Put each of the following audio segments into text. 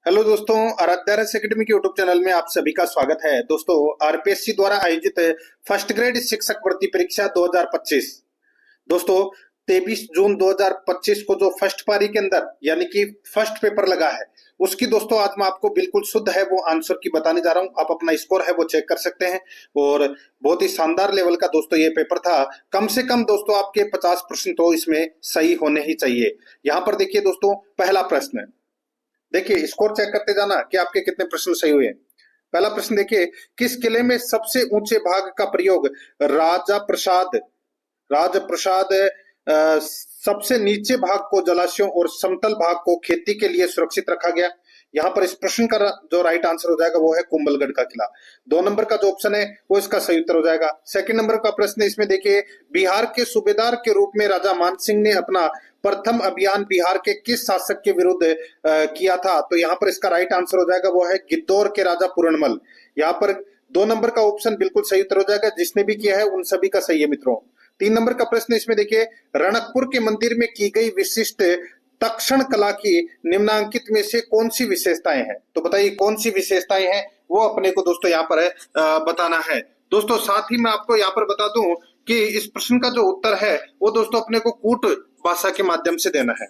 Hello दोस्तों, आराध्यारस academy के YouTube channel में आप सभी का स्वागत है। दोस्तों, आरपीएससी द्वारा आयोजित फर्स्ट ग्रेड शिक्षक भर्ती परीक्षा 2025 दोस्तों 23 जून 2025 को जो फर्स्ट पारी के अंदर यानी कि फर्स्ट पेपर लगा है, उसकी दोस्तों आज मैं आपको बिल्कुल शुद्ध है वो आंसर की बताने जा रहा हूं। आप अपना स्कोर है वो चेक कर सकते हैं और बहुत ही शानदार लेवल का दोस्तों ये पेपर था। कम से कम दोस्तों आपके 50 प्रश्न तो इसमें सही होने ही चाहिए। यहाँ पर देखिए दोस्तों, पहला प्रश्न देखिए, स्कोर चेक करते जाना कि आपके कितने प्रश्न सही हुए। पहला प्रश्न देखिए, किस किले में सबसे ऊंचे भाग का प्रयोग राजा प्रसाद राजप्रसाद सबसे नीचे भाग को जलाशयों और समतल भाग को खेती के लिए सुरक्षित रखा गया? यहाँ पर इस प्रश्न का जो राइट आंसर हो जाएगा वो है कुंभलगढ़ का किला। 2 नंबर का जो ऑप्शन है वो इसका सही उत्तर हो जाएगा। सेकंड नंबर का प्रश्न इसमें देखिए, बिहार के सूबेदार के रूप में राजा मान सिंह ने अपना प्रथम अभियान बिहार के किस शासक के विरुद्ध किया था? तो यहाँ पर इसका राइट आंसर हो जाएगा वो है गिद्धौर के राजा पूरनमल। यहाँ पर 2 नंबर का ऑप्शन बिल्कुल सही उत्तर हो जाएगा। जिसने भी किया है उन सभी का सही है मित्रों। 3 नंबर का प्रश्न इसमें देखिए, रणकपुर के मंदिर में की गई विशिष्ट तक्षण कला की निम्नांकित में से कौन सी विशेषताएं हैं? तो बताइए कौन सी विशेषताएं हैं वो अपने को दोस्तों यहाँ पर बताना है। दोस्तों साथ ही मैं आपको यहाँ पर बता दूं कि इस प्रश्न का जो उत्तर है वो दोस्तों अपने को कूट भाषा के माध्यम से देना है।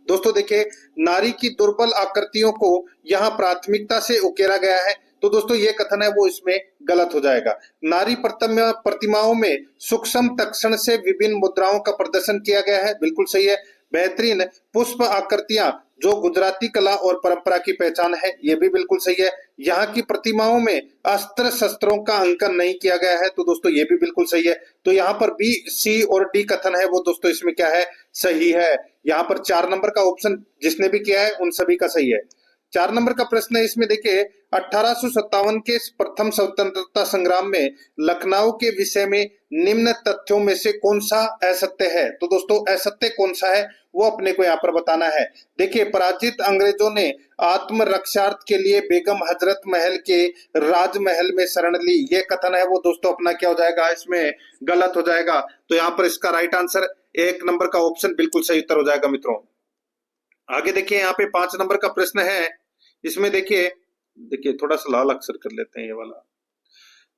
दोस्तों देखिए, नारी की दुर्बल आकृतियों को यहाँ प्राथमिकता से उकेरा गया है, तो दोस्तों ये कथन है वो इसमें गलत हो जाएगा। नारी प्रतिमाओं में सूक्ष्म तक्षण से विभिन्न मुद्राओं का प्रदर्शन किया गया है, बिल्कुल सही है। बेहतरीन पुष्प आकृतियां जो गुजराती कला और परंपरा की पहचान है, ये भी बिल्कुल सही है। यहाँ की प्रतिमाओं में अस्त्र शस्त्रों का अंकन नहीं किया गया है, तो दोस्तों ये भी बिल्कुल सही है। तो यहाँ पर बी, सी और डी कथन है वो दोस्तों इसमें क्या है, सही है। यहाँ पर 4 नंबर का ऑप्शन जिसने भी किया है उन सभी का सही है। 4 नंबर का प्रश्न है इसमें देखिए, 1857 के प्रथम स्वतंत्रता संग्राम में लखनऊ के विषय में निम्न तथ्यों में से कौन सा असत्य है? तो दोस्तों असत्य कौन सा है वो अपने को यहाँ पर बताना है। देखिए, पराजित अंग्रेजों ने आत्मरक्षार्थ के लिए बेगम हजरत महल के राजमहल में शरण ली, ये कथन है वो दोस्तों अपना क्या हो जाएगा, इसमें गलत हो जाएगा। तो यहाँ पर इसका राइट आंसर 1 नंबर का ऑप्शन बिल्कुल सही उत्तर हो जाएगा मित्रों। आगे देखिए, यहाँ पे 5 नंबर का प्रश्न है। इसमें देखिए देखिए थोड़ा सा लाल अक्षर कर लेते हैं ये वाला।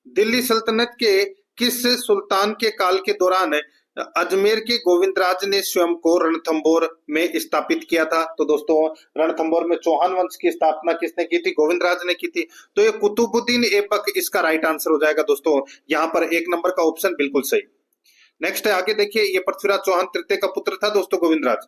दिल्ली सल्तनत के किस सुल्तान के काल के दौरान अजमेर के गोविंदराज ने स्वयं को रणथंभौर में स्थापित किया था? तो दोस्तों रणथंभौर में चौहान वंश की स्थापना किसने की थी? गोविंदराज ने की थी। तो ये कुतुबुद्दीन ऐबक इसका राइट आंसर हो जाएगा दोस्तों। यहाँ पर 1 नंबर का ऑप्शन बिल्कुल सही। नेक्स्ट है, आगे देखिए, ये पृथ्वीराज चौहान तृतीय का पुत्र था दोस्तों गोविंदराज।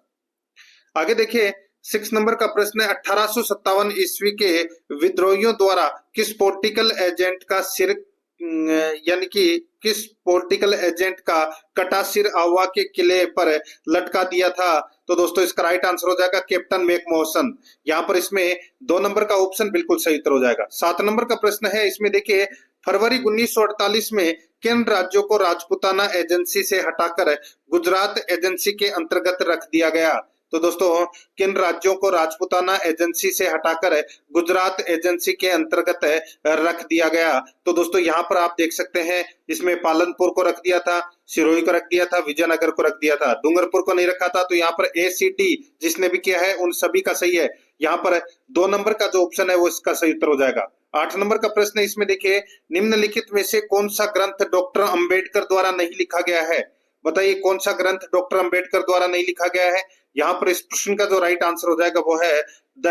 आगे देखिए, 6 नंबर का प्रश्न है, 1857 ईस्वी के विद्रोहियों द्वारा किस पॉलिटिकल एजेंट का सिर यानी कि किस पॉलिटिकल एजेंट का कटा सिर आवा के किले पर लटका दिया था? तो दोस्तों इसका राइट आंसर हो जाएगा कैप्टन मैकमोहसन। यहाँ पर इसमें 2 नंबर का ऑप्शन बिल्कुल सही उत्तर हो जाएगा। 7 नंबर का प्रश्न है, इसमें देखिए, फरवरी 1948 में किन राज्यों को राजपूताना एजेंसी से हटाकर गुजरात एजेंसी के अंतर्गत रख दिया गया? तो दोस्तों किन राज्यों को राजपूताना एजेंसी से हटाकर गुजरात एजेंसी के अंतर्गत रख दिया गया? तो दोस्तों यहाँ पर आप देख सकते हैं, इसमें पालनपुर को रख दिया था, सिरोही को रख दिया था, विजयनगर को रख दिया था, डूंगरपुर को नहीं रखा था। तो यहाँ पर ए सी डी जिसने भी किया है उन सभी का सही है। यहाँ पर 2 नंबर का जो ऑप्शन है वो इसका सही उत्तर हो जाएगा। 8 नंबर का प्रश्न है, इसमें देखिए, निम्नलिखित में से कौन सा ग्रंथ डॉक्टर अंबेडकर द्वारा नहीं लिखा गया है? बताइए कौन सा ग्रंथ डॉक्टर अंबेडकर द्वारा नहीं लिखा गया है? यहाँ पर इस प्रश्न का जो राइट आंसर हो जाएगा वो है the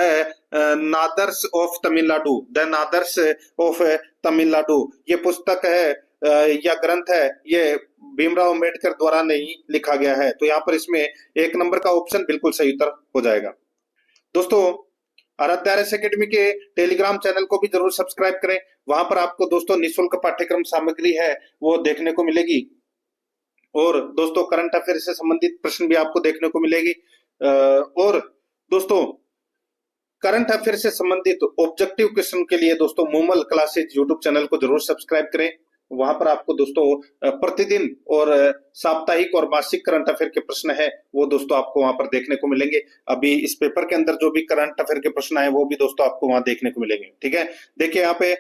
Nadars of Tamil Nadu. The Nadars of Tamil Nadu ये पुस्तक है या ग्रंथ है, ये भीमराव अंबेडकर द्वारा नहीं लिखा गया है। तो यहाँ पर इसमें 1 नंबर का ऑप्शन बिल्कुल सही उत्तर हो जाएगा। दोस्तों आराध्यारस एकेडमी के टेलीग्राम चैनल को भी जरूर सब्सक्राइब करें। वहां पर आपको दोस्तों निःशुल्क पाठ्यक्रम सामग्री है वो देखने को मिलेगी और दोस्तों करंट अफेयर से संबंधित प्रश्न भी आपको देखने को मिलेगी। और दोस्तों करंट अफेयर से संबंधित ऑब्जेक्टिव क्वेश्चन के लिए दोस्तों मूमल क्लासेज यूट्यूब चैनल को जरूर सब्सक्राइब करें। वहां पर आपको दोस्तों प्रतिदिन और साप्ताहिक और मासिक करंट अफेयर के प्रश्न है वो दोस्तों आपको वहां पर देखने को मिलेंगे। अभी इस पेपर के अंदर जो भी करंट अफेयर के प्रश्न आए वो भी दोस्तों आपको वहां देखने को मिलेंगे। ठीक है, देखिए यहाँ पे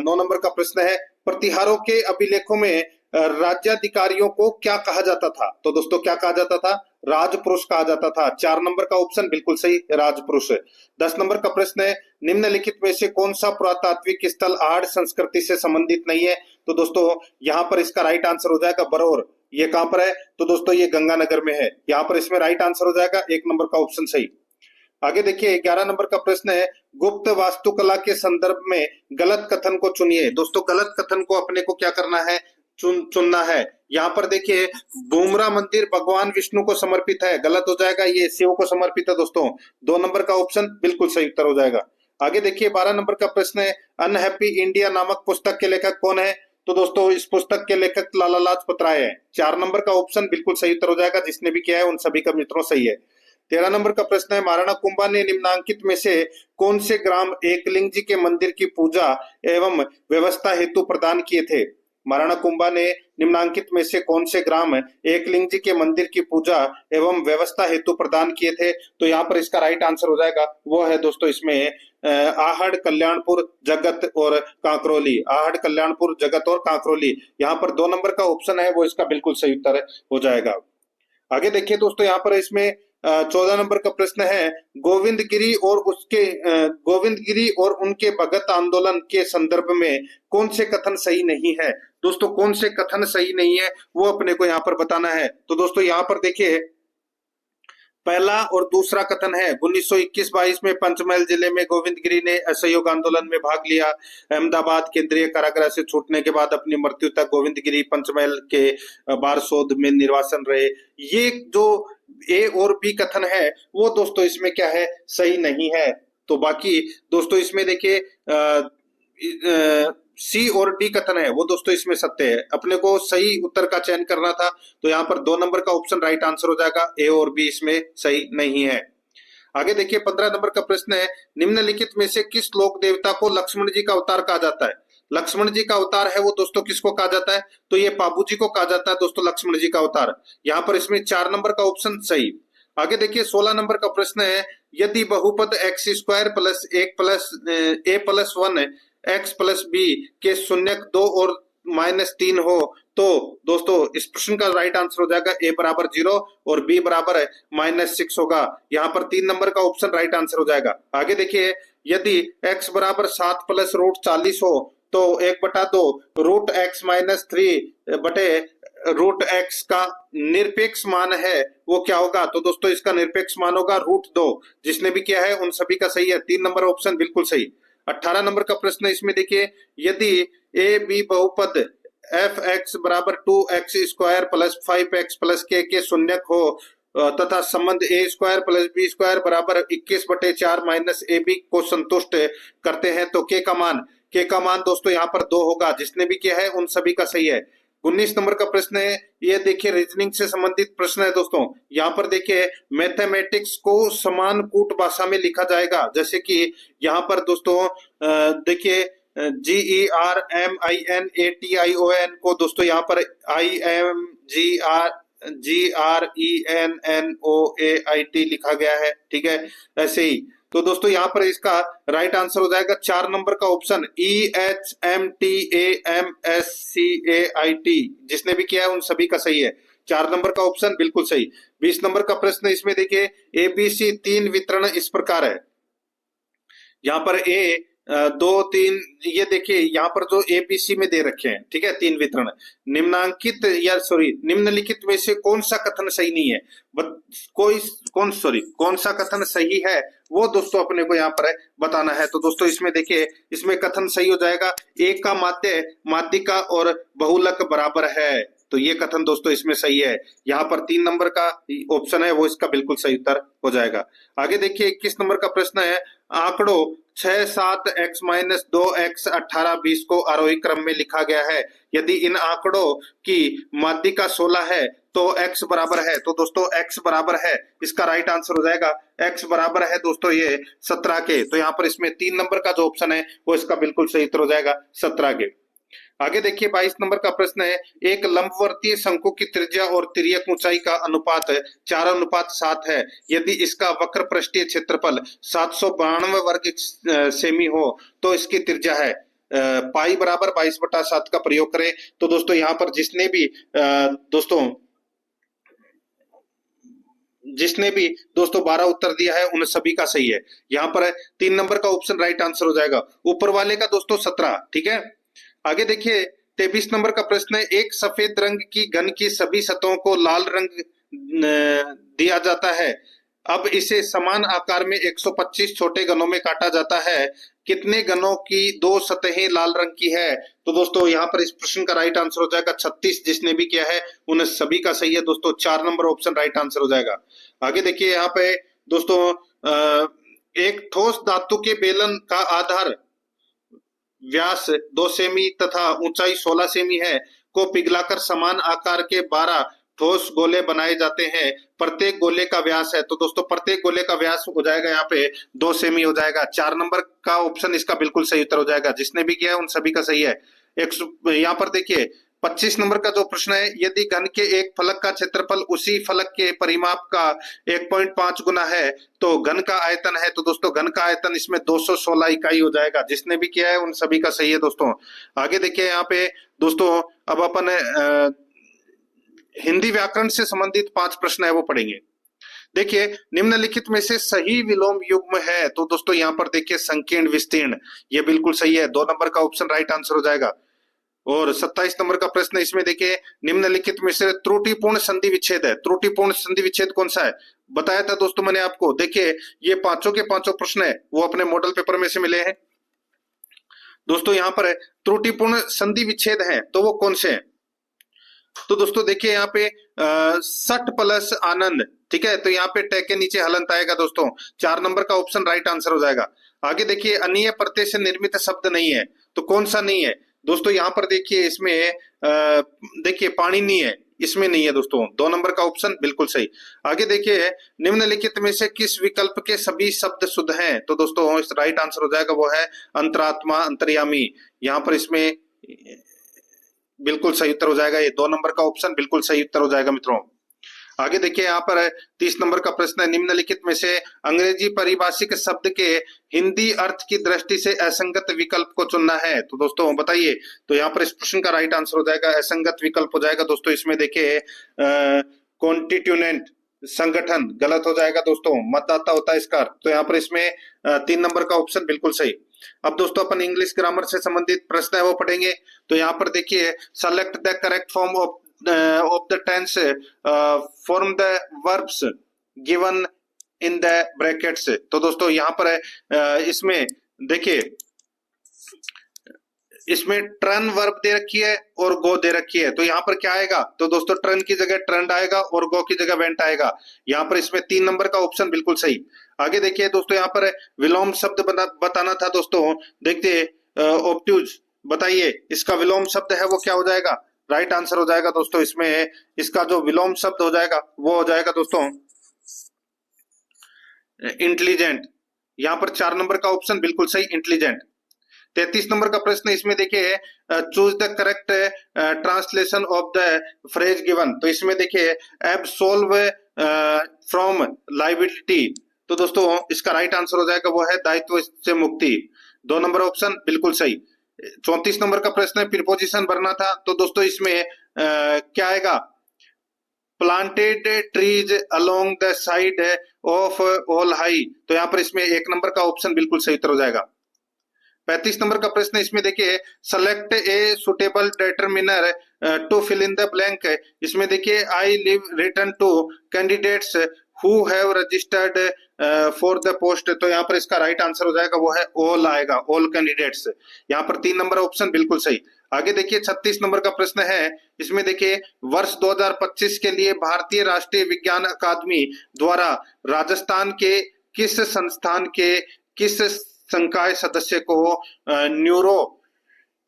9 नंबर का प्रश्न है, प्रतिहारों के अभिलेखों में राज्याधिकारियों को क्या कहा जाता था? तो दोस्तों क्या कहा जाता था? राजपुरुष कहा जाता था। 4 नंबर का ऑप्शन बिल्कुल सही, राजपुरुष। 10 नंबर का प्रश्न है, निम्नलिखित में से कौन सा पुरातात्विक स्थल आहड़ संस्कृति से संबंधित नहीं है? तो दोस्तों यहाँ पर इसका राइट आंसर हो जाएगा बरौर। ये कहां पर है? तो दोस्तों ये गंगानगर में है। यहाँ पर इसमें राइट आंसर हो जाएगा 1 नंबर का ऑप्शन सही। आगे देखिए 11 नंबर का प्रश्न है, गुप्त वास्तुकला के संदर्भ में गलत कथन को चुनिए। दोस्तों गलत कथन को अपने को क्या करना है? चुनना है। यहाँ पर देखिए बुमरा मंदिर भगवान विष्णु को समर्पित है, गलत हो जाएगा, ये शिव को समर्पित है दोस्तों। 2 नंबर का ऑप्शन बिल्कुल सही उत्तर हो जाएगा। आगे देखिए 12 नंबर का प्रश्न है, अनहैप्पी इंडिया नामक पुस्तक के लेखक कौन है? तो दोस्तों इस पुस्तक के लेखक लाला लाजपत राय है। 4 नंबर का ऑप्शन बिल्कुल सही उत्तर हो जाएगा, जिसने भी किया है उन सभी का मित्रों सही है। 13 नंबर का प्रश्न है, महाराणा कुंभा ने निम्नांकित में से कौन से ग्राम एकलिंग जी के मंदिर की पूजा एवं व्यवस्था हेतु प्रदान किए थे? महाराणा कुंभा ने निम्नांकित में से कौन से ग्राम एकलिंग जी के मंदिर की पूजा एवं व्यवस्था हेतु प्रदान किए थे? तो यहाँ पर इसका राइट आंसर हो जाएगा, वो है दोस्तों इसमें आहड़, कल्याणपुर, जगत और कांकरोली। आहड़, कल्याणपुर, जगत और कांकरोली। यहाँ पर 2 नंबर का ऑप्शन है वो इसका बिल्कुल सही उत्तर हो जाएगा। आगे देखिए दोस्तों यहाँ पर इसमें 14 नंबर का प्रश्न है, गोविंदगिरी और उनके भगत आंदोलन के संदर्भ में कौन से कथन सही नहीं है? दोस्तों कौन से कथन सही नहीं है वो अपने को यहाँ पर बताना है। तो दोस्तों यहाँ पर देखिए पहला और दूसरा कथन है, 1921-22 में पंचमहल जिले में गोविंदगिरी ने असहयोग आंदोलन में भाग लिया। अहमदाबाद केंद्रीय कारागृह से छूटने के बाद अपनी मृत्यु तक गोविंदगिरी पंचमहल के बारसोद में निर्वासन रहे। ये जो ए और बी कथन है वो दोस्तों इसमें क्या है? सही नहीं है। तो बाकी दोस्तों इसमें देखिए सी और डी कथन है वो दोस्तों इसमें सत्य है। अपने को सही उत्तर का चयन करना था, तो यहाँ पर 2 नंबर का ऑप्शन राइट आंसर हो जाएगा, ए और बी इसमें सही नहीं है। आगे देखिए 15 नंबर का प्रश्न है, निम्नलिखित में से किस लोक देवता को लक्ष्मण जी का अवतार कहा जाता है? लक्ष्मण जी का अवतार है वो दोस्तों किसको कहा जाता है? तो ये पाबू जी को कहा जाता है दोस्तों, लक्ष्मण जी का अवतार। यहाँ पर इसमें 4 नंबर का ऑप्शन सही। आगे देखिए 16 नंबर का प्रश्न है, यदि बहुपद x square plus 1 plus a plus 1 x plus b के शून्यक 2 और -3 हो तो दोस्तों इस प्रश्न का राइट आंसर हो जाएगा a बराबर 0 और b बराबर -6 होगा। यहाँ पर 3 नंबर का ऑप्शन राइट आंसर हो जाएगा। आगे देखिए यदि x बराबर 7 प्लस रूट 40 हो तो 1/2 रूट x -3 बटे रूट x का निरपेक्ष मान है वो क्या होगा? तो दोस्तों इसका निरपेक्ष मान होगा √2। जिसने भी किया है उन सभी का सही है, 3 नंबर ऑप्शन बिल्कुल सही। 18 नंबर का प्रश्न है, इसमें देखिए यदि ए बी बहुपद f(x) बराबर 2x square plus 5x plus k के शून्यक हो तथा संबंध a square plus b square बराबर 21/4 माइनस ab को संतुष्ट करते हैं तो k का मान दोस्तों यहाँ पर 2 होगा। जिसने भी किया है उन सभी का सही है। 19 नंबर का प्रश्न है, ये देखिए रीजनिंग से संबंधित प्रश्न है दोस्तों। यहाँ पर देखिए मैथमेटिक्स को समान कूट भाषा में लिखा जाएगा, जैसे कि यहाँ पर दोस्तों देखिए GERMINATION को दोस्तों यहाँ पर GRENNOAIT लिखा गया है, ठीक है। ऐसे ही तो दोस्तों यहाँ पर इसका राइट आंसर हो जाएगा 4 नंबर का ऑप्शन EHMTAMSCAIT। जिसने भी किया है उन सभी का सही है, 4 नंबर का ऑप्शन बिल्कुल सही। 20 नंबर का प्रश्न इसमें देखिए ABC 3 वितरण इस प्रकार है। यहाँ पर A 2 3 ये देखिए यहाँ पर जो ABC में दे रखे हैं, ठीक है, 3 वितरण। निम्नलिखित में से कौन सा कथन सही नहीं है? कौन सा कथन सही है वो दोस्तों अपने को यहाँ पर बताना है। तो दोस्तों इसमें देखिए इसमें कथन सही हो जाएगा, एक का माध्य माध्यिका और बहुलक बराबर है। तो ये कथन दोस्तों इसमें सही है। यहाँ पर 3 नंबर का ऑप्शन है वो इसका बिल्कुल सही उत्तर हो जाएगा। आगे देखिए 21 नंबर का प्रश्न है, आंकड़ों 6 7 x - 2 x 18 20 को आरोही क्रम में लिखा गया है। यदि इन आंकड़ों की माध्यिका 16 है तो x बराबर है। तो दोस्तों x बराबर है, इसका राइट आंसर हो जाएगा x बराबर है दोस्तों ये 17 के। तो यहाँ पर इसमें 3 नंबर का जो ऑप्शन है वो इसका बिल्कुल सही उत्तर हो जाएगा 17 के। आगे देखिए 22 नंबर का प्रश्न है, एक लंबवर्तीय शंकु की त्रिज्या और तिर्यक ऊंचाई का अनुपात 4:7 है। यदि इसका वक्र पृष्ठीय क्षेत्रफल 792 वर्ग सेमी हो तो इसकी त्रिज्या है। पाई बराबर 22/7 का प्रयोग करें। तो दोस्तों यहाँ पर जिसने भी दोस्तों 12 उत्तर दिया है उन सभी का सही है। यहाँ पर 3 नंबर का ऑप्शन राइट आंसर हो जाएगा। ऊपर वाले का दोस्तों 17। ठीक है, आगे देखिए 23 नंबर का प्रश्न है, एक सफेद रंग की घन की सभी सतहों को लाल रंग दिया जाता है। अब इसे समान आकार में 125 छोटे घनों में काटा जाता है। कितने घनों की 2 सतहें लाल रंग की है? तो दोस्तों यहाँ पर इस प्रश्न का राइट आंसर हो जाएगा 36। जिसने भी किया है उन सभी का सही है दोस्तों। 4 नंबर ऑप्शन राइट आंसर हो जाएगा। आगे देखिए यहाँ पे दोस्तों एक ठोस धातु के बेलन का आधार व्यास 2 सेमी तथा ऊंचाई 16 सेमी है को पिघलाकर समान आकार के 12 ठोस गोले बनाए जाते हैं। प्रत्येक गोले का व्यास है, तो दोस्तों प्रत्येक गोले का व्यास हो जाएगा यहाँ पे 2 सेमी हो जाएगा। 4 नंबर का ऑप्शन इसका बिल्कुल सही उत्तर हो जाएगा। जिसने भी किया है उन सभी का सही है। यहाँ पर देखिए 25 नंबर का जो प्रश्न है, यदि घन के एक फलक का क्षेत्रफल उसी फलक के परिमाप का 1.5 गुना है तो घन का आयतन है। तो दोस्तों घन का आयतन इसमें 216 इकाई हो जाएगा। जिसने भी किया है उन सभी का सही है दोस्तों। आगे देखिए यहाँ पे दोस्तों अब अपन हिंदी व्याकरण से संबंधित 5 प्रश्न है वो पढ़ेंगे। देखिए निम्नलिखित में से सही विलोम युग्म है? तो दोस्तों यहाँ पर देखिए संकीर्ण विस्तीर्ण, ये बिल्कुल सही है। 2 नंबर का ऑप्शन राइट आंसर हो जाएगा। और 27 नंबर का प्रश्न इसमें देखिए निम्नलिखित में से त्रुटिपूर्ण संधि विच्छेद है। त्रुटिपूर्ण संधि विच्छेद कौन सा है? बताया था दोस्तों मैंने आपको। देखिए ये पांचों के पांचों प्रश्न है वो अपने मॉडल पेपर में से मिले हैं दोस्तों। यहाँ पर त्रुटिपूर्ण संधि विच्छेद है तो वो कौन से हैं? तो दोस्तों देखिए यहाँ पे सट प्लस आनंद। ठीक है, तो यहाँ पे टे के नीचे हलंत आएगा दोस्तों। 4 नंबर का ऑप्शन राइट आंसर हो जाएगा। आगे देखिए अनीय प्रत्यय से निर्मित शब्द नहीं है, तो कौन सा नहीं है? दोस्तों यहाँ पर देखिए इसमें देखिए पाणिनि है, इसमें नहीं है दोस्तों। 2 नंबर का ऑप्शन बिल्कुल सही। आगे देखिए निम्नलिखित में से किस विकल्प के सभी शब्द शुद्ध हैं? तो दोस्तों इस राइट आंसर हो जाएगा वो है अंतरात्मा अंतर्यामी। यहाँ पर इसमें बिल्कुल सही उत्तर हो जाएगा। ये 2 नंबर का ऑप्शन बिल्कुल सही उत्तर हो जाएगा मित्रों। आगे देखिए यहाँ पर 30 नंबर का प्रश्न है, निम्नलिखित में से अंग्रेजी पारिभाषिक शब्द के हिंदी अर्थ की दृष्टि से असंगत विकल्प को चुनना है। तो दोस्तों बताइए। तो यहाँ पर इस प्रश्न का राइट आंसर हो जाएगा असंगत विकल्प हो जाएगा दोस्तों। इसमें देखिए कॉन्स्टिट्यूएंट संगठन गलत हो जाएगा दोस्तों। मतदाता होता है इसका। तो यहाँ पर इसमें 3 नंबर का ऑप्शन बिल्कुल सही। अब दोस्तों अपन इंग्लिश ग्रामर से संबंधित प्रश्न है वो पढ़ेंगे। तो यहाँ पर देखिए select the correct form of the tense form the verbs given in the brackets। तो दोस्तों यहाँ पर इसमें देखिए इसमें टर्न वर्ब दे रखी है और गो दे रखी है। तो यहाँ पर क्या आएगा? तो दोस्तों टर्न की जगह ट्रेंड आएगा और गो की जगह वेंट आएगा। यहाँ पर इसमें 3 नंबर का ऑप्शन बिल्कुल सही। आगे देखिए दोस्तों यहाँ पर विलोम शब्द बताना था दोस्तों। देखते ऑब्ट्यूज, बताइए इसका विलोम शब्द है वो क्या हो जाएगा? राइट आंसर हो जाएगा दोस्तों। इसमें इसका जो विलोम शब्द हो जाएगा वो हो जाएगा दोस्तों इंटेलिजेंट। यहाँ पर 4 नंबर का ऑप्शन बिल्कुल सही इंटेलिजेंट। 33 नंबर का प्रश्न इसमें देखिए choose the correct translation of the phrase given. तो इसमें देखिए एब्सोल्व फ्रॉम लायबिलिटी। तो दोस्तों इसका राइट आंसर हो जाएगा वो है दायित्व से मुक्ति। 2 नंबर ऑप्शन बिल्कुल सही। 34 नंबर का प्रश्न है प्रीपोजिशन भरना था। तो दोस्तों इसमें क्या आएगा? Planted trees along the side of all high. तो यहाँ पर इसमें 1 नंबर का ऑप्शन बिल्कुल सही उत्तर हो जाएगा। 35 नंबर का प्रश्न इसमें देखिए select a suitable determiner to fill in the blank. इसमें देखिए I leave return to candidates who have registered for the post. तो यहाँ पर इसका राइट आंसर हो जाएगा वो है ऑल आएगा, ऑल कैंडिडेट्स। यहाँ पर 3 नंबर ऑप्शन बिल्कुल सही। आगे देखिए 36 नंबर का प्रश्न है। इसमें देखिए वर्ष 2025 के लिए भारतीय राष्ट्रीय विज्ञान अकादमी द्वारा राजस्थान के किस संस्थान के किस संकाय सदस्य को न्यूरो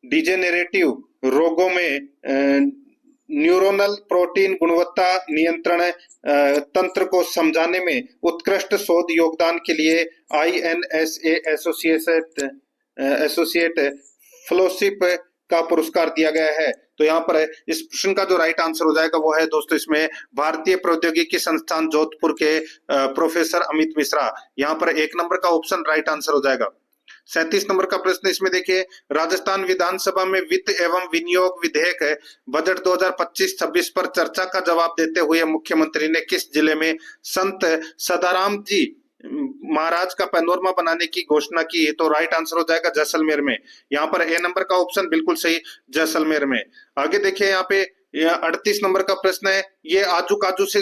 डिजेनेरेटिव रोगों में न्यूरोनल प्रोटीन गुणवत्ता नियंत्रण तंत्र को समझाने में उत्कृष्ट शोध योगदान के लिए INSA एसोसिएट फेलोशिप का पुरस्कार दिया गया है। तो यहाँ पर इस प्रश्न का जो राइट आंसर हो जाएगा वो है दोस्तों इसमें भारतीय प्रौद्योगिकी संस्थान जोधपुर के प्रोफेसर अमित मिश्रा। यहाँ पर 1 नंबर का ऑप्शन राइट आंसर हो जाएगा। 37 नंबर का प्रश्न इसमें देखिए, राजस्थान विधानसभा में वित्त एवं विनियोग विधेयक बजट 2025-26 पर चर्चा का जवाब देते हुए मुख्यमंत्री ने किस जिले में संत सदाराम जी महाराज का पैनोरमा बनाने की घोषणा की? तो राइट आंसर हो जाएगा जैसलमेर में। यहाँ पर ए नंबर का ऑप्शन बिल्कुल सही, जैसलमेर में। आगे देखिए यहाँ पे 38 नंबर का प्रश्न है, ये आजू काजू से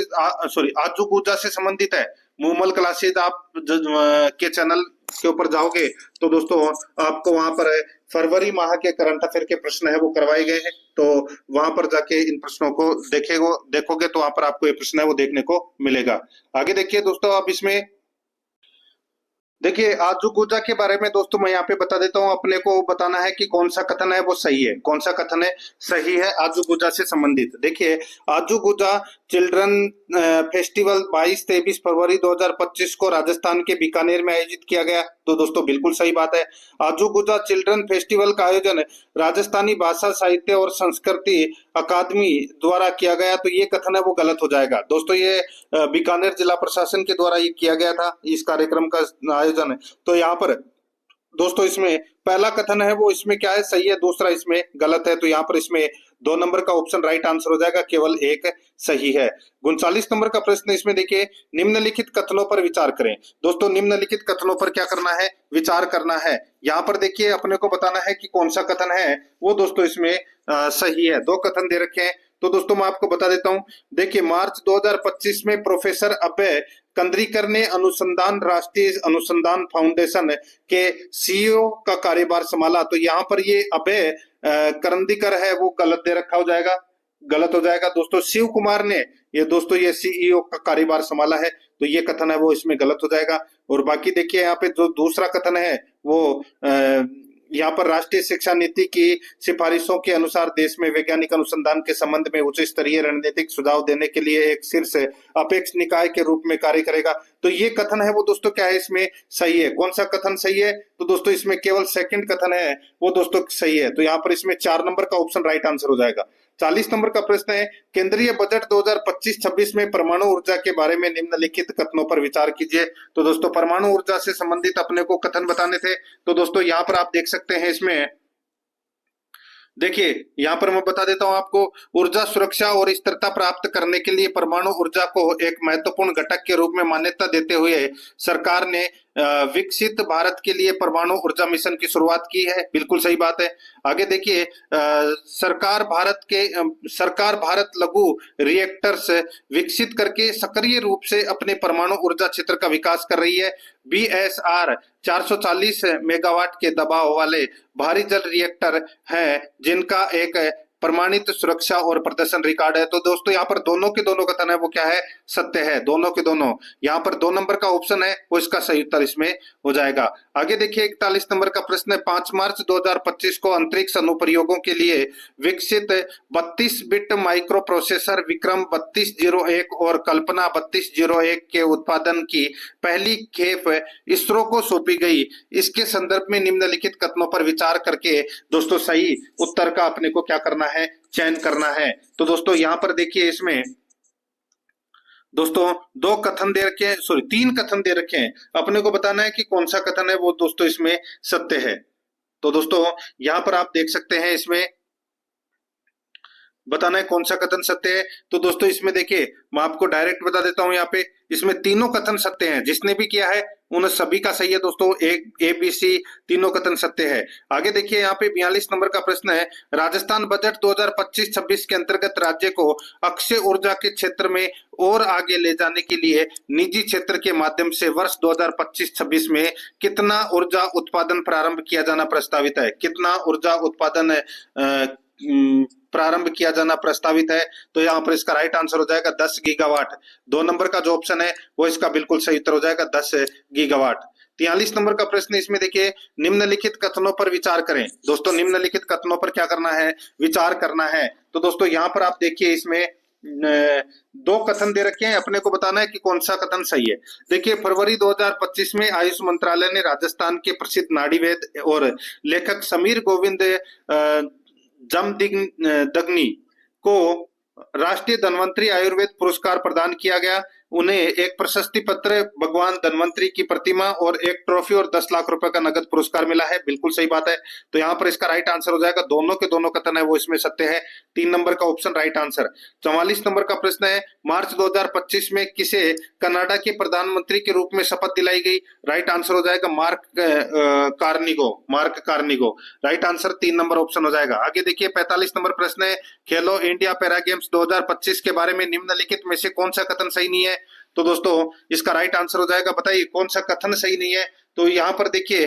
आजू गुजा से संबंधित है। मूमल क्लासेज आप के चैनल के ऊपर जाओगे तो दोस्तों आपको वहां पर फरवरी माह के करंट अफेयर के प्रश्न है वो करवाए गए हैं, तो वहां पर जाके इन प्रश्नों को देखोगे तो वहां पर आपको ये प्रश्न है वो देखने को मिलेगा। आगे देखिए दोस्तों, अब इसमें देखिए आजू गुजा के बारे में दोस्तों मैं यहाँ पे बता देता हूँ। अपने को बताना है कि कौन सा कथन है वो सही है, कौन सा कथन है सही है आजू गुजा से संबंधित। देखिए आजू गुजा चिल्ड्रन फेस्टिवल 22-23 फरवरी 2025 को राजस्थान के बीकानेर में आयोजित किया गया, तो दोस्तों बिल्कुल सही बात है। आजू गुजा चिल्ड्रन फेस्टिवल का आयोजन राजस्थानी भाषा साहित्य और संस्कृति अकादमी द्वारा किया गया, तो ये कथन है वो गलत हो जाएगा दोस्तों। ये बीकानेर जिला प्रशासन के द्वारा ये किया गया था इस कार्यक्रम का आयोजन है। तो यहाँ पर दोस्तों इसमें पहला कथन है वो इसमें क्या है सही है, दूसरा इसमें गलत है, तो यहाँ पर इसमें 2 नंबर का ऑप्शन राइट आंसर हो जाएगा, केवल एक सही है। 39 नंबर का प्रश्न इसमें देखिए, निम्नलिखित कथनों पर विचार करें। दोस्तों निम्नलिखित कथनों पर क्या करना है, विचार करना है। यहाँ पर देखिए अपने को बताना है कि कौन सा कथन है वो दोस्तों इसमें सही है। 2 कथन दे रखे हैं, तो दोस्तों मैं आपको बता देता हूं। देखिए मार्च 2025 में प्रोफेसर अभय कंद्रीकर ने अनुसंधान राष्ट्रीय अनुसंधान फाउंडेशन के सीईओ का कार्यभार संभाला, तो यहाँ पर ये अभय करंदीकर है वो गलत दे रखा हो जाएगा, गलत हो जाएगा दोस्तों। शिव कुमार ने ये दोस्तों ये सीईओ का कार्यभार संभाला है, तो ये कथन है वो इसमें गलत हो जाएगा। और बाकी देखिए यहाँ पे जो दूसरा कथन है वो यहाँ पर राष्ट्रीय शिक्षा नीति की सिफारिशों के अनुसार देश में वैज्ञानिक अनुसंधान के संबंध में उच्च स्तरीय रणनीतिक सुझाव देने के लिए एक शीर्ष अपेक्ष निकाय के रूप में कार्य करेगा, तो ये कथन है वो दोस्तों क्या है इसमें सही है। कौन सा कथन सही है, तो दोस्तों इसमें केवल सेकंड कथन है वो दोस्तों सही है, तो यहाँ पर इसमें 4 नंबर का ऑप्शन राइट आंसर हो जाएगा। 40 नंबर का प्रश्न है, केंद्रीय बजट 2025-26 में परमाणु ऊर्जा के बारे में निम्नलिखित कथनों पर विचार कीजिए। तो दोस्तों परमाणु ऊर्जा से संबंधित अपने को कथन बताने थे, तो दोस्तों यहाँ पर आप देख सकते हैं इसमें देखिए यहाँ पर मैं बता देता हूं आपको, ऊर्जा सुरक्षा और स्थिरता प्राप्त करने के लिए परमाणु ऊर्जा को एक महत्वपूर्ण घटक के रूप में मान्यता देते हुए सरकार ने विकसित भारत के लिए परमाणु ऊर्जा मिशन की शुरुआत की है, बिल्कुल सही बात है। आगे देखिए सरकार भारत लघु रिएक्टर्स विकसित करके सक्रिय रूप से अपने परमाणु ऊर्जा क्षेत्र का विकास कर रही है। BSR 440 मेगावाट के दबाव वाले भारी जल रिएक्टर हैं जिनका एक प्रमाणित सुरक्षा और प्रदर्शन रिकॉर्ड है, तो दोस्तों यहाँ पर दोनों के दोनों कथन है वो क्या है सत्य है, दोनों के दोनों। यहाँ पर 2 नंबर का ऑप्शन है वो इसका सही उत्तर इसमें हो जाएगा। आगे देखिए 41 नंबर का प्रश्न है, 5 मार्च 2025 को अंतरिक्ष अनुप्रयोगों के लिए विकसित 32 बिट माइक्रो प्रोसेसर विक्रम 3201 और कल्पना 3201 के उत्पादन की पहली खेप इसरो को सौंपी गई। इसके संदर्भ में निम्नलिखित कथनों पर विचार करके दोस्तों सही उत्तर का अपने को क्या करना है, चयन करना है। तो दोस्तों यहाँ पर देखिए इसमें दोस्तों 2 कथन दे रखे हैं, 3 कथन दे रखे हैं, अपने को बताना है कि कौन सा कथन है वो दोस्तों इसमें सत्य है। तो दोस्तों यहाँ पर आप देख सकते हैं इसमें बताना है कौन सा कथन सत्य है। तो दोस्तों इसमें देखिए मैं आपको डायरेक्ट बता देता हूं, यहाँ पे इसमें तीनों कथन सत्य हैं, जिसने भी किया है उन सभी का सही है दोस्तों, ABC तीनों कथन सत्य है। आगे देखिए यहाँ पे 42 नंबर का प्रश्न है, राजस्थान बजट 2025-26 के अंतर्गत राज्य को अक्षय ऊर्जा के क्षेत्र में और आगे ले जाने के लिए निजी क्षेत्र के माध्यम से वर्ष 2025-26 में कितना ऊर्जा उत्पादन प्रारंभ किया जाना प्रस्तावित है, कितना ऊर्जा उत्पादन प्रारंभ किया जाना प्रस्तावित है। तो यहाँ पर इसका राइट आंसर हो जाएगा 10 गीगावाट। 2 नंबर का जो ऑप्शन है वो इसका बिल्कुल सही उत्तर हो जाएगा 10 गीगावाट। 43 नंबर का प्रश्न इसमें देखिए, निम्नलिखित कथनों पर विचार करें। दोस्तों निम्नलिखित कथनों पर क्या करना है, विचार करना है। तो दोस्तों यहाँ पर आप देखिए इसमें 2 कथन दे रखे हैं, अपने को बताना है कि कौन सा कथन सही है। देखिए फरवरी 2025 में आयुष मंत्रालय ने राजस्थान के प्रसिद्ध नाड़ीवेद और लेखक समीर गोविंद जमदग्नि को राष्ट्रीय धन्वंतरी आयुर्वेद पुरस्कार प्रदान किया गया। उन्हें एक प्रशस्ति पत्र, भगवान धन्वंतरी की प्रतिमा और एक ट्रॉफी और 10 लाख रुपए का नगद पुरस्कार मिला है। बिल्कुल सही बात है। तो यहाँ पर इसका राइट आंसर हो जाएगा, दोनों के दोनों कथन है वो इसमें सत्य है। 3 नंबर का ऑप्शन राइट आंसर। 44 नंबर का प्रश्न है, मार्च 2025 में किसे कनाडा के प्रधानमंत्री के रूप में शपथ दिलाई गई? राइट आंसर हो जाएगा मार्क कार्निगो। राइट आंसर 3 नंबर ऑप्शन हो जाएगा। आगे देखिए 45 नंबर प्रश्न है, खेलो इंडिया पैरा गेम्स 2025 के बारे में निम्नलिखित में से कौन सा कथन सही नहीं है? तो दोस्तों इसका राइट आंसर हो जाएगा, बताइए कौन सा कथन सही नहीं है? तो यहाँ पर देखिए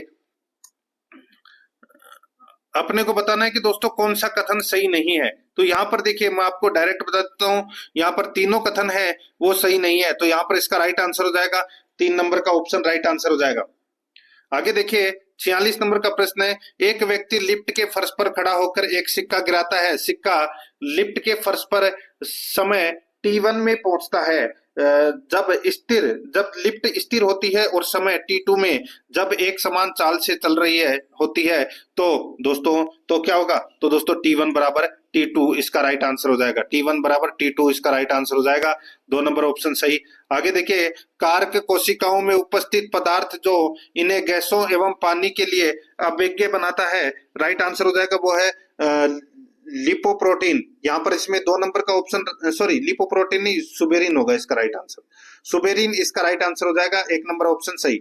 अपने को बताना है कि दोस्तों कौन सा कथन सही नहीं है। तो यहाँ पर देखिए मैं आपको डायरेक्ट बता देता हूँ, यहाँ पर तीनों कथन है वो सही नहीं है। तो यहाँ पर इसका राइट आंसर हो जाएगा 3 नंबर का ऑप्शन राइट आंसर हो जाएगा। आगे देखिए 46 नंबर का प्रश्न है, एक व्यक्ति लिफ्ट के फर्श पर खड़ा होकर एक सिक्का गिराता है। सिक्का लिफ्ट के फर्श पर समय T1 में पहुंचता है जब लिफ्ट स्थिर होती है और समय T2 में जब एक समान चाल से चल रही है होती है। तो दोस्तों तो क्या होगा? तो दोस्तों T1 बराबर T2 इसका राइट आंसर हो जाएगा। T1 बराबर T2 इसका राइट आंसर हो जाएगा। 2 नंबर ऑप्शन सही। आगे देखिए कार्क कोशिकाओं में उपस्थित पदार्थ जो इन्हें गैसों एवं पानी के लिए अभिज्ञ बनाता है, राइट आंसर हो जाएगा वो है लिपोप्रोटीन। यहाँ पर इसमें 2 नंबर का ऑप्शन, सॉरी लिपोप्रोटीन नहीं, सुबेरिन होगा इसका राइट आंसर। सुबेरिन इसका राइट आंसर हो जाएगा, 1 नंबर ऑप्शन सही।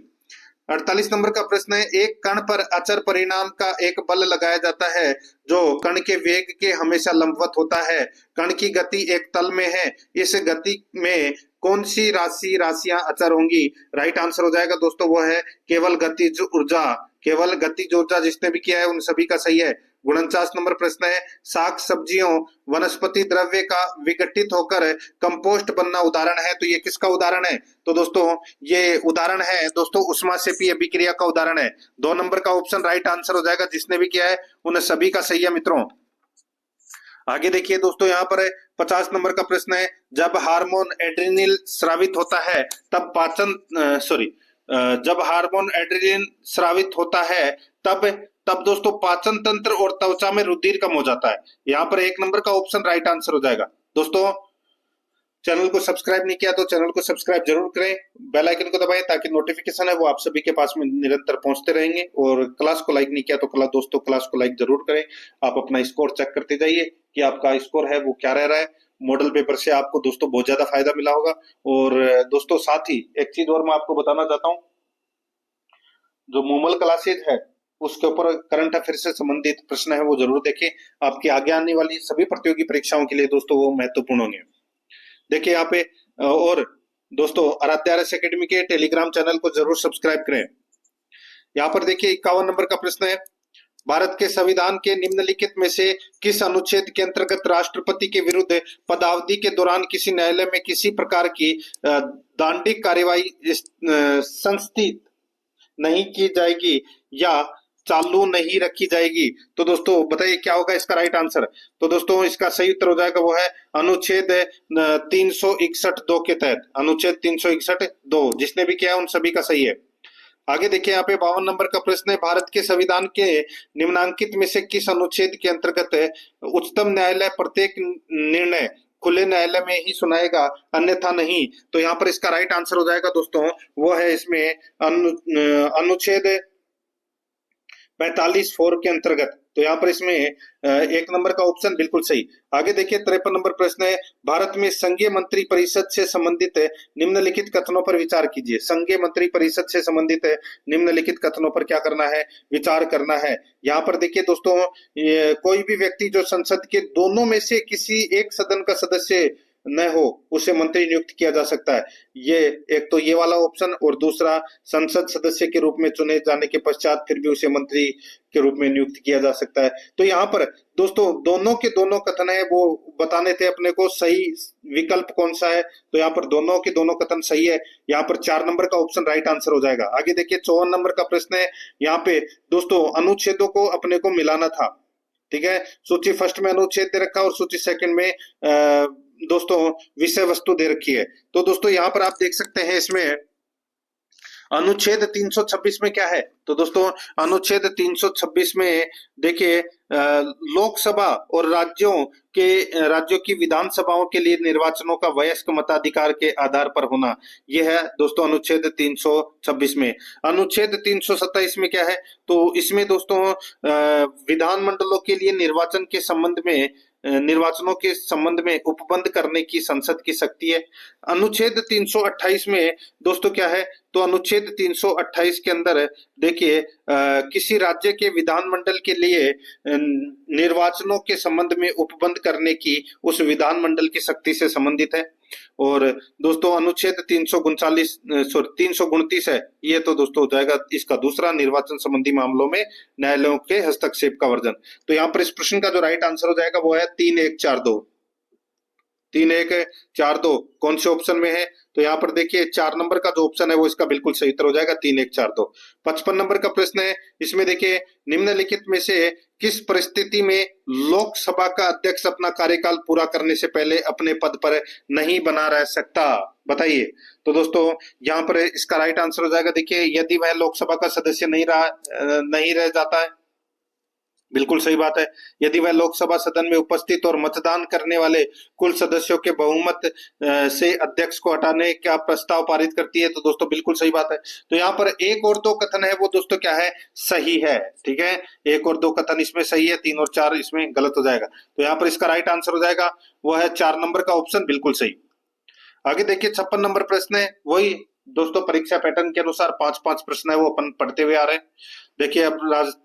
48 नंबर का प्रश्न है, एक कण पर अचर परिणाम का एक बल लगाया जाता है जो कण के वेग के हमेशा लंबवत होता है। कण की गति एक तल में है, इस गति में कौन सी राशियां अचर होंगी? राइट आंसर हो जाएगा दोस्तों वो है केवल गतिज ऊर्जा। केवल गतिज ऊर्जा जिसने भी किया है उन सभी का सही है। 49 नंबर प्रश्न है, शाक सब्जियों वनस्पति द्रव्य का विघटित होकर कंपोस्ट बनना उदाहरण है। तो ये किसका उदाहरण है? तो दोस्तों ये उदाहरण है दोस्तों उष्माक्षेपी अभिक्रिया का उदाहरण है। 2 नंबर का ऑप्शन राइट आंसर हो जाएगा, जिसने भी किया है उन सभी का सही है मित्रों। आगे देखिए दोस्तों यहाँ पर 50 नंबर का प्रश्न है, जब हार्मोन एड्रेनलिन स्रावित होता है तब जब हार्मोन एड्रेनलिन स्रावित होता है तब दोस्तों पाचन तंत्र और त्वचा में रुधिर कम हो जाता है। यहाँ पर 1 नंबर का ऑप्शन राइट आंसर हो जाएगा। दोस्तों चैनल को सब्सक्राइब नहीं किया तो चैनल को सब्सक्राइब जरूर करें, बेल आइकन को दबाएं ताकि नोटिफिकेशन है वो आप सभी के पास में निरंतर पहुंचते रहेंगे। और क्लास को लाइक नहीं किया तो दोस्तों क्लास को लाइक जरूर करें। आप अपना स्कोर चेक करते जाइए कि आपका स्कोर है वो क्या रह रहा है। मॉडल पेपर से आपको दोस्तों बहुत ज्यादा फायदा मिला होगा। और दोस्तों साथ ही एक चीज और मैं आपको बताना चाहता हूँ, जो मूमल क्लासेज है उसके ऊपर करंट अफेयर से संबंधित प्रश्न है वो जरूर देखें। आपकी आगे आने वाली सभी प्रतियोगी परीक्षाओं के लिए दोस्तों वो महत्वपूर्ण होंगे। देखिए यहाँ पे और दोस्तों आराध्य आरएस एकेडमी के टेलीग्राम चैनल को जरूर सब्सक्राइब करें। यहाँ पर देखिए 51 नंबर का प्रश्न है, भारत के संविधान के निम्नलिखित में से किस अनुच्छेद के अंतर्गत राष्ट्रपति के विरुद्ध पदावधि के दौरान किसी न्यायालय में किसी प्रकार की दंडिक कार्यवाही संस्थित नहीं की जाएगी या चालू नहीं रखी जाएगी? तो दोस्तों बताइए क्या होगा इसका राइट आंसर? तो दोस्तों इसका सही उत्तर हो जाएगा वो है अनुच्छेद 361(2) के तहत। अनुच्छेद 361(2) जिसने भी किया उन सभी का सही है। आगे देखिए यहाँ पे 52 नंबर का प्रश्न है, भारत के संविधान के निम्नांकित में से किस अनुच्छेद के अंतर्गत उच्चतम न्यायालय प्रत्येक निर्णय खुले न्यायालय में ही सुनाएगा अन्यथा नहीं? तो यहाँ पर इसका राइट आंसर हो जाएगा दोस्तों वो है इसमें अनुच्छेद 45(4) के अंतर्गत। तो यहाँ पर इसमें 1 नंबर का ऑप्शन बिल्कुल सही। आगे देखिए 53 नंबर प्रश्न है, भारत में संघीय मंत्री परिषद से संबंधित निम्नलिखित कथनों पर विचार कीजिए। संघीय मंत्री परिषद से संबंधित निम्नलिखित कथनों पर क्या करना है? विचार करना है। यहाँ पर देखिए दोस्तों कोई भी व्यक्ति जो संसद के दोनों में से किसी एक सदन का सदस्य न हो उसे मंत्री नियुक्त किया जा सकता है। ये एक तो ये वाला ऑप्शन, और दूसरा संसद सदस्य के रूप में चुने जाने के पश्चात फिर भी उसे मंत्री के रूप में नियुक्त किया जा सकता है। तो यहाँ पर दोस्तों दोनों के दोनों कथन है वो बताने थे अपने को सही विकल्प कौन सा है। तो यहाँ पर दोनों के दोनों कथन सही है। यहाँ पर 4 नंबर का ऑप्शन राइट आंसर हो जाएगा। आगे देखिए 54 नंबर का प्रश्न है, यहाँ पे दोस्तों अनुच्छेदों को अपने को मिलाना था। ठीक है, सूची फर्स्ट में अनुच्छेद दे रखा और सूची सेकंड में दोस्तों विषय वस्तु दे रखी है। तो दोस्तों यहाँ पर आप देख सकते हैं इसमें अनुच्छेद 326 में क्या है? तो दोस्तों अनुच्छेद 326 में देखिए लोकसभा और राज्यों की विधानसभाओं के लिए निर्वाचनों का वयस्क मताधिकार के आधार पर होना, यह है दोस्तों अनुच्छेद 326 में। अनुच्छेद 327 में क्या है? तो इसमें दोस्तों विधानमंडलों के लिए निर्वाचनों के संबंध में उपबंध करने की संसद की शक्ति है। अनुच्छेद 328 में दोस्तों क्या है? तो अनुच्छेद 328 के अंदर देखिए किसी राज्य के विधानमंडल के लिए निर्वाचनों के संबंध में उपबंध करने की उस विधानमंडल की शक्ति से संबंधित है। और दोस्तों अनुच्छेद 329 है, ये तो दोस्तों हो जाएगा इसका दूसरा निर्वाचन संबंधी मामलों में न्यायालयों के हस्तक्षेप का वर्जन। तो यहाँ पर इस प्रश्न का जो राइट आंसर हो जाएगा वो है 3142। 3142 कौन से ऑप्शन में है? तो यहाँ पर देखिए 4 नंबर का जो ऑप्शन है वो इसका बिल्कुल सही उत्तर हो जाएगा 3142। 55 नंबर का प्रश्न है, इसमें देखिए निम्नलिखित में से किस परिस्थिति में लोकसभा का अध्यक्ष अपना कार्यकाल पूरा करने से पहले अपने पद पर नहीं बना रह सकता, बताइए। तो दोस्तों यहाँ पर इसका राइट आंसर हो जाएगा देखिए यदि वह लोकसभा का सदस्य नहीं रह जाता है, बिल्कुल सही बात है। यदि वह लोकसभा सदन में उपस्थित और मतदान करने वाले कुल सदस्यों के बहुमत से अध्यक्ष को हटाने का प्रस्ताव पारित करती है, तो दोस्तों बिल्कुल सही बात है। तो यहाँ पर 1 और 2 कथन है वो दोस्तों क्या है? सही है, ठीक है। 1 और 2 कथन इसमें सही है, 3 और 4 इसमें गलत हो जाएगा। तो यहाँ पर इसका राइट आंसर हो जाएगा वो है 4 नंबर का ऑप्शन बिल्कुल सही। आगे देखिए 56 नंबर प्रश्न है, वही दोस्तों परीक्षा पैटर्न के अनुसार 5-5 प्रश्न है वो अपन पढ़ते हुए आ रहे हैं। देखिए अब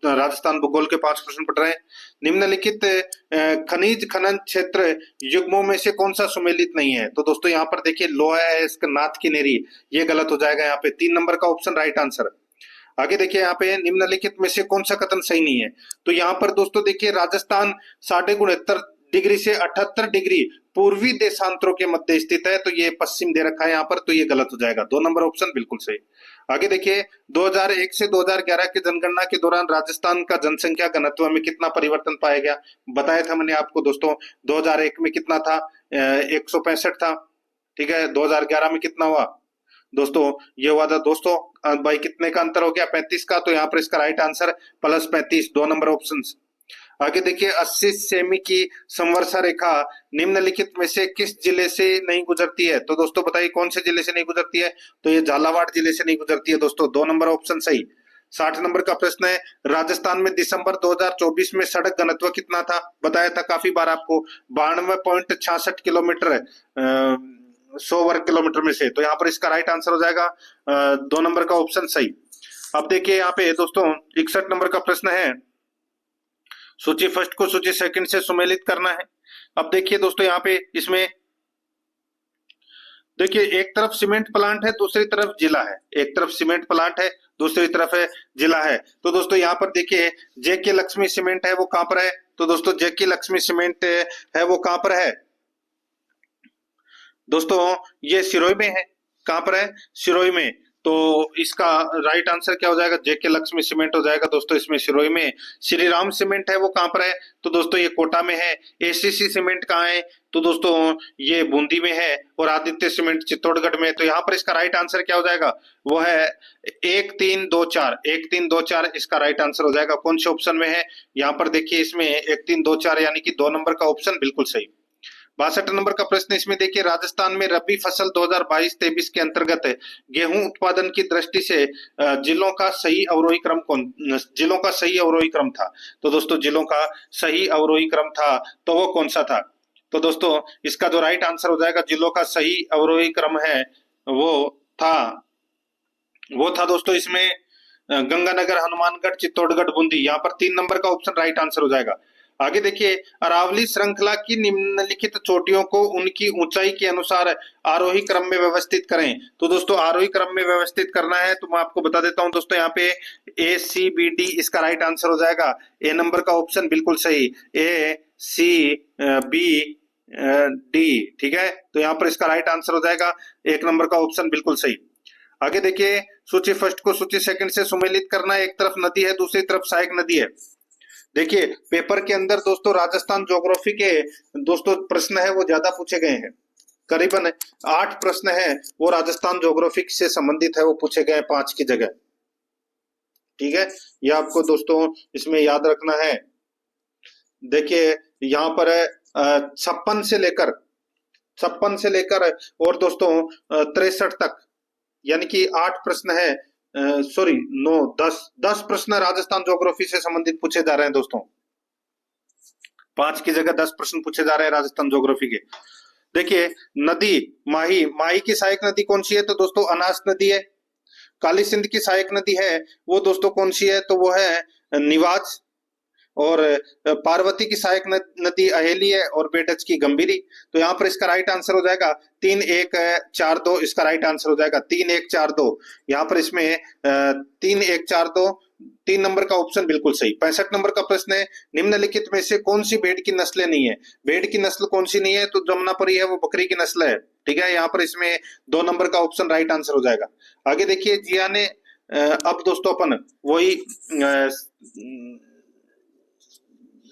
राजस्थान भूगोल के 5 प्रश्न पढ़ रहे हैं। निम्नलिखित खनिज खनन क्षेत्र युग्मों में से कौन सा सुमेलित नहीं है? तो दोस्तों यहाँ पर देखिए लोहा है, इसका नाथ की नेरी, ये गलत हो जाएगा। यहाँ पे 3 नंबर का ऑप्शन राइट आंसर। आगे देखिए यहाँ पे निम्नलिखित में से कौन सा कथन सही नहीं है? तो यहाँ पर दोस्तों देखिए राजस्थान 69.5 डिग्री से 78 डिग्री पूर्वी देशांतरों के मध्य स्थित है, तो ये पश्चिम दे रखा है यहाँ पर, तो ये गलत हो जाएगा। 2 नंबर ऑप्शन बिल्कुल सही। आगे देखिए 2001 से 2011 की जनगणना के दौरान राजस्थान का जनसंख्या घनत्व में कितना परिवर्तन पाया गया? बताया था मैंने आपको दोस्तों 2001 में कितना था? 165 था, ठीक है। 2011 में कितना हुआ दोस्तों? ये हुआ था दोस्तों भाई कितने का अंतर हो गया? 35 का। तो यहाँ पर इसका राइट आंसर +35, 2 नंबर ऑप्शन। आगे देखिए 80 सेमी की संवर्षा रेखा निम्नलिखित में से किस जिले से नहीं गुजरती है? तो दोस्तों बताइए कौन से जिले से नहीं गुजरती है? तो ये झालावाड़ जिले से नहीं गुजरती है दोस्तों, 2 नंबर ऑप्शन सही। 60 नंबर का प्रश्न है, राजस्थान में दिसंबर 2024 में सड़क घनत्व कितना था? बताया था काफी बार आपको, 92.66 किलोमीटर 100 वर्ग किलोमीटर में से। तो यहाँ पर इसका राइट आंसर हो जाएगा 2 नंबर का ऑप्शन सही। अब देखिए यहाँ पे दोस्तों 61 नंबर का प्रश्न है, सूची फर्स्ट को सूची सेकंड से सुमेलित करना है। अब देखिए दोस्तों यहाँ पे इसमें देखिए एक तरफ सीमेंट प्लांट है, दूसरी तरफ जिला है। एक तरफ सीमेंट प्लांट है, दूसरी तरफ है जिला है। तो दोस्तों यहाँ पर देखिए जेके लक्ष्मी सीमेंट है वो कहां पर है? तो दोस्तों जेके लक्ष्मी सीमेंट है वो कहां पर है दोस्तों? ये सिरोही में है। कहां पर है? सिरोही में। तो इसका राइट आंसर क्या हो जाएगा? जेके लक्ष्मी सीमेंट हो जाएगा दोस्तों इसमें सिरोही में। श्री राम सीमेंट है वो कहां पर है? तो दोस्तों ये कोटा में है। एसीसी सीमेंट कहाँ है? तो दोस्तों ये बूंदी में है। और आदित्य सीमेंट चित्तौड़गढ़ में। तो यहाँ पर इसका राइट आंसर क्या हो जाएगा? वो है 1324। 1324 इसका राइट आंसर हो जाएगा। कौन से ऑप्शन में है? यहाँ पर देखिए इसमें 1324 यानी कि 2 नंबर का ऑप्शन बिल्कुल सही। 62 नंबर का प्रश्न इसमें देखिए राजस्थान में रबी फसल 2022-23 के अंतर्गत गेहूं उत्पादन की दृष्टि से जिलों का सही अवरोही क्रम था? तो दोस्तों जिलों का सही अवरोही क्रम था तो वो कौन सा था? तो दोस्तों इसका जो राइट आंसर हो जाएगा जिलों का सही अवरोही क्रम है वो था दोस्तों इसमें गंगानगर, हनुमानगढ़, चित्तौड़गढ़, बूंदी। यहाँ पर 3 नंबर का ऑप्शन राइट आंसर हो जाएगा। आगे देखिए अरावली श्रृंखला की निम्नलिखित चोटियों को उनकी ऊंचाई के अनुसार आरोही क्रम में व्यवस्थित करें। तो दोस्तों आरोही क्रम में व्यवस्थित करना है तो मैं आपको बता देता हूं दोस्तों, यहाँ पे ACBD इसका राइट आंसर हो जाएगा। ए नंबर का ऑप्शन बिल्कुल सही, ACBD, ठीक है। तो यहाँ पर इसका राइट आंसर हो जाएगा 1 नंबर का ऑप्शन बिल्कुल सही। आगे देखिए सूची फर्स्ट को सूची सेकंड से सुमेलित करना है। एक तरफ नदी है, दूसरी तरफ सहायक नदी है। देखिए पेपर के अंदर दोस्तों राजस्थान ज्योग्राफी के दोस्तों प्रश्न है वो ज्यादा पूछे गए हैं। करीबन 8 प्रश्न है वो राजस्थान ज्योग्राफी से संबंधित है, वो पूछे गए 5 की जगह। ठीक है, ये आपको दोस्तों इसमें याद रखना है। देखिए यहाँ पर है 56 से लेकर और दोस्तों 63 तक, यानी कि 8 प्रश्न है, सॉरी 9 10 प्रश्न राजस्थान ज्योग्राफी से संबंधित पूछे जा रहे हैं दोस्तों। 5 की जगह 10 प्रश्न पूछे जा रहे हैं राजस्थान ज्योग्राफी के। देखिए नदी माही की सहायक नदी कौन सी है, तो दोस्तों अनास नदी है। काली सिंध की सहायक नदी है वो दोस्तों कौन सी है, तो वो है निवाज। और पार्वती की सहायक नदी अहेली है और बेडज की गंभीरी। तो यहाँ पर इसका राइट आंसर हो जाएगा 3 1 4 2, इसका राइट आंसर हो जाएगा 3 1 4 2। यहाँ पर इसमें 3 1 4 2, 3 नंबर का ऑप्शन बिल्कुल सही। 65 नंबर का प्रश्न है, निम्नलिखित में से कौन सी भेड़ की नस्लें नहीं है। भेड़ की नस्ल कौन सी नहीं है, तो जमुनापरी है, वो बकरी की नस्ल है। ठीक है, यहाँ पर इसमें 2 नंबर का ऑप्शन राइट आंसर हो जाएगा। आगे देखिए जिया ने अब दोस्तों अपन वही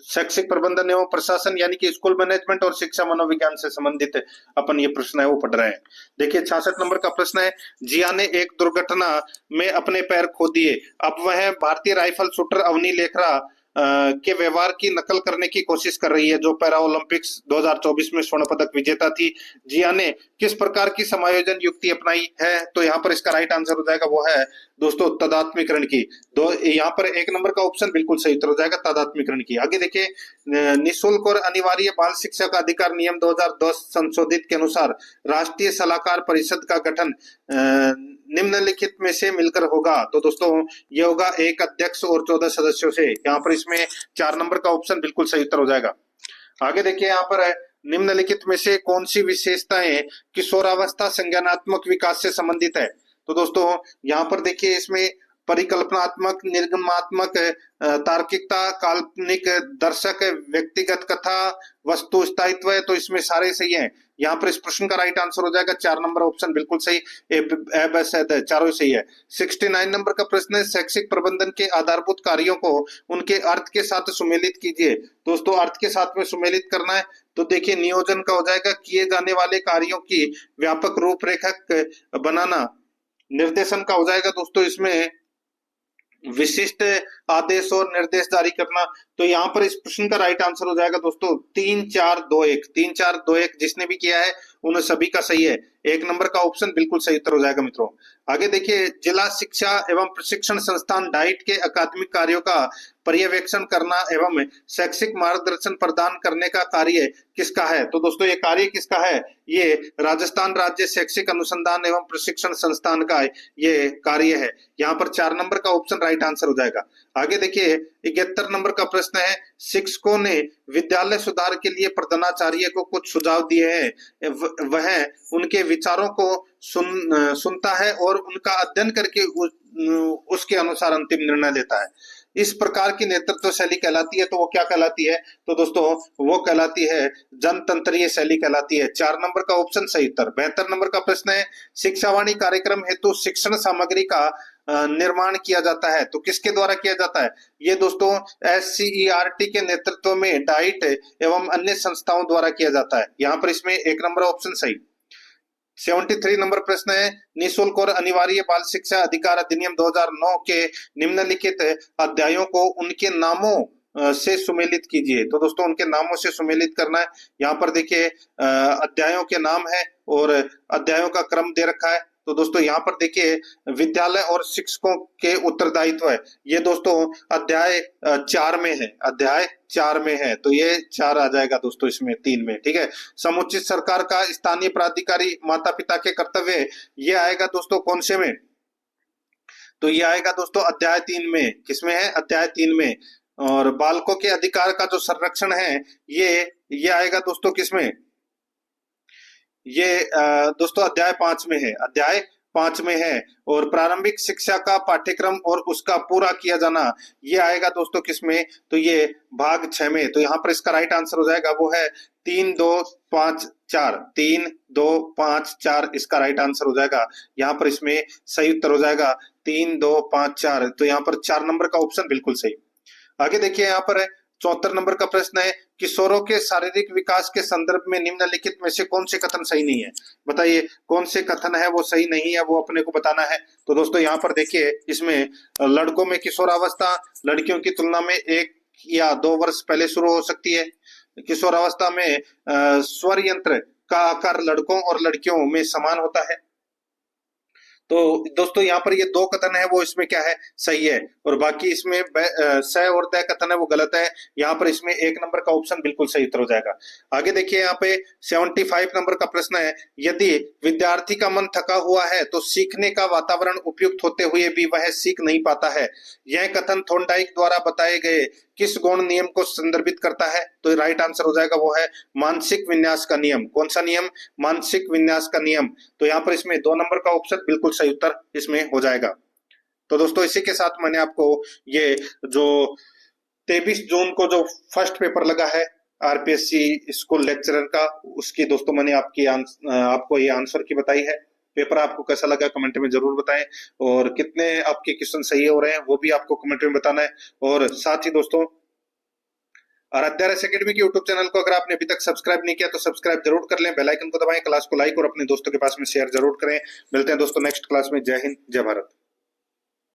शैक्षिक प्रबंधन एवं प्रशासन यानी कि स्कूल मैनेजमेंट और शिक्षा मनोविज्ञान से संबंधित अपन ये प्रश्न है वो पढ़ रहे हैं। देखिए 66 नंबर का प्रश्न है, जिया ने एक दुर्घटना में अपने पैर खो दिए। अब वह भारतीय राइफल शूटर अवनी लेखरा के व्यवहार की नकल करने की कोशिश कर रही है, जो पैरा ओलंपिक्स 2024 में स्वर्ण पदक विजेता थी। जिया ने किस प्रकार की समायोजन युक्ति अपनाई है, तो यहाँ पर इसका राइट आंसर हो जाएगा वो है दोस्तों तादात्म्यकरण की। यहाँ पर 1 नंबर का ऑप्शन बिल्कुल सही उत्तर हो जाएगा तादात्म्यकरण की। आगे देखिए निःशुल्क और अनिवार्य बाल शिक्षा का अधिकार नियम 2010 संशोधित के अनुसार राष्ट्रीय सलाहकार परिषद का गठन निम्नलिखित में से मिलकर होगा। तो दोस्तों ये होगा एक अध्यक्ष और 14 सदस्यों से। यहाँ पर इसमें 4 नंबर का ऑप्शन बिल्कुल सही उत्तर हो जाएगा। आगे देखिए यहाँ पर है, निम्नलिखित में से कौन सी विशेषताएं किशोरावस्था संज्ञानात्मक विकास से संबंधित है। तो दोस्तों यहाँ पर देखिए इसमें परिकल्पनात्मक, निर्गमात्मक, तार्किकता, काल्पनिक, दर्शक, व्यक्तिगत कथा, वस्तु स्थायित्व है, तो इसमें सारे सही हैं। यहाँ पर इस प्रश्न का राइट आंसर हो जाएगा 4 नंबर ऑप्शन बिल्कुल सही, चारों सही है। 69 नंबर का प्रश्न है, शैक्षिक प्रबंधन के आधारभूत कार्यों को उनके अर्थ के साथ सुमेलित कीजिए। दोस्तों अर्थ के साथ में सुमेलित करना है तो देखिए नियोजन का हो जाएगा किए जाने वाले कार्यों की व्यापक रूपरेखा बनाना। निर्देशन का हो जाएगा दोस्तों इसमें विशिष्ट आदेश और निर्देश जारी करना। तो यहाँ पर इस प्रश्न का राइट आंसर हो जाएगा दोस्तों 3 4 2 1। 3 4 2 1 जिसने भी किया है उन सभी का सही है। 1 नंबर का ऑप्शन बिल्कुल सही उत्तर हो जाएगा मित्रों। आगे देखिए जिला शिक्षा एवं प्रशिक्षण संस्थान डाइट के अकादमिक कार्यों का पर्यवेक्षण करना एवं शैक्षिक मार्गदर्शन प्रदान करने का कार्य किसका है। तो दोस्तों ये कार्य किसका है, ये राजस्थान राज्य शैक्षिक अनुसंधान एवं प्रशिक्षण संस्थान का ये कार्य है। यहाँ पर 4 नंबर का ऑप्शन राइट आंसर हो जाएगा। आगे देखिए 71 नंबर का प्रश्न है, शिक्षकों ने विद्यालय सुधार के लिए प्रधानाचार्य को कुछ सुझाव दिए हैं, वह उनके विचारों को सुनता है और उनका अध्ययन करके उसके अनुसार अंतिम निर्णय लेता है। इस प्रकार की नेतृत्व शैली कहलाती है, तो वो क्या कहलाती है, तो दोस्तों वो कहलाती है जनतंत्रीय शैली कहलाती है। 4 नंबर का ऑप्शन सही उत्तर। 72 नंबर का प्रश्न है, शिक्षावाणी कार्यक्रम हेतु शिक्षण सामग्री का निर्माण किया जाता है, तो किसके द्वारा किया जाता है, ये दोस्तों SCERT के नेतृत्व में डाइट एवं अन्य संस्थाओं द्वारा किया जाता है। यहाँ पर इसमें 1 नंबर ऑप्शन सही। 73 नंबर प्रश्न है, निःशुल्क और अनिवार्य बाल शिक्षा अधिकार अधिनियम 2009 के निम्नलिखित अध्यायों को उनके नामों से सुमेलित कीजिए। तो दोस्तों उनके नामों से सुमेलित करना है। यहाँ पर देखिए अध्यायों के नाम है और अध्यायों का क्रम दे रखा है। तो दोस्तों यहाँ पर देखिए विद्यालय और शिक्षकों के उत्तरदायित्व है, ये दोस्तों अध्याय 4 में है, अध्याय 4 में है, तो ये 4 आ जाएगा दोस्तों इसमें 3 में। ठीक है, समुचित सरकार का स्थानीय प्राधिकारी माता पिता के कर्तव्य, ये आएगा दोस्तों कौन से में, तो ये आएगा दोस्तों अध्याय 3 में। किसमें है, अध्याय 3 में। और बालकों के अधिकार का जो संरक्षण है ये आएगा दोस्तों किसमें, ये दोस्तों अध्याय 5 में है, अध्याय 5 में है। और प्रारंभिक शिक्षा का पाठ्यक्रम और उसका पूरा किया जाना, ये आएगा दोस्तों किसमें, तो ये भाग 6 में। तो यहाँ पर इसका राइट आंसर हो जाएगा वो है 3 2 5 4। 3 2 5 4 इसका राइट आंसर हो जाएगा। यहाँ पर इसमें सही उत्तर हो जाएगा 3 2 5 4। तो यहाँ पर 4 नंबर का ऑप्शन बिल्कुल सही। आगे देखिए यहाँ पर 74 नंबर का प्रश्न है, किशोरों के शारीरिक विकास के संदर्भ में निम्नलिखित में से कौन से कथन सही नहीं है? बताइए कौन से कथन है वो सही नहीं है, वो अपने को बताना है। तो दोस्तों यहाँ पर देखिए, इसमें लड़कों में किशोरावस्था लड़कियों की तुलना में 1 या 2 वर्ष पहले शुरू हो सकती है। किशोरावस्था में स्वर यंत्र का आकार लड़कों और लड़कियों में समान होता है। तो दोस्तों यहाँ पर ये 2 कथन है वो इसमें क्या है, सही है, और बाकी इसमें स और द कथन है वो गलत है। यहाँ पर इसमें 1 नंबर का ऑप्शन बिल्कुल सही उत्तर हो जाएगा। आगे देखिए यहाँ पे 75 नंबर का प्रश्न है, यदि विद्यार्थी का मन थका हुआ है तो सीखने का वातावरण उपयुक्त होते हुए भी वह सीख नहीं पाता है। यह कथन थॉर्नडाइक द्वारा बताए गए किस गौण नियम को संदर्भित करता है? तो राइट आंसर हो जाएगा वो है मानसिक विन्यास का नियम। कौन सा नियम? मानसिक विन्यास का नियम। तो यहाँ पर इसमें 2 नंबर का ऑप्शन बिल्कुल सही उत्तर इसमें हो जाएगा। तो दोस्तों इसी के साथ मैंने आपको ये जो 23 जून को जो फर्स्ट पेपर लगा है आरपीएससी स्कूल लेक्चरर का, उसकी दोस्तों मैंने आपको ये आंसर की बताई है। पेपर आपको कैसा लगा कमेंट में जरूर बताएं, और कितने आपके क्वेश्चन सही हो रहे हैं वो भी आपको कमेंट में बताना है। और साथ ही दोस्तों आराध्या रस एकेडमी के यूट्यूब चैनल को अगर आपने अभी तक सब्सक्राइब नहीं किया तो सब्सक्राइब जरूर कर लें, बेल आइकन को दबाएं, क्लास को लाइक और अपने दोस्तों के पास में शेयर जरूर करें। मिलते हैं दोस्तों नेक्स्ट क्लास में। जय हिंद, जय भारत।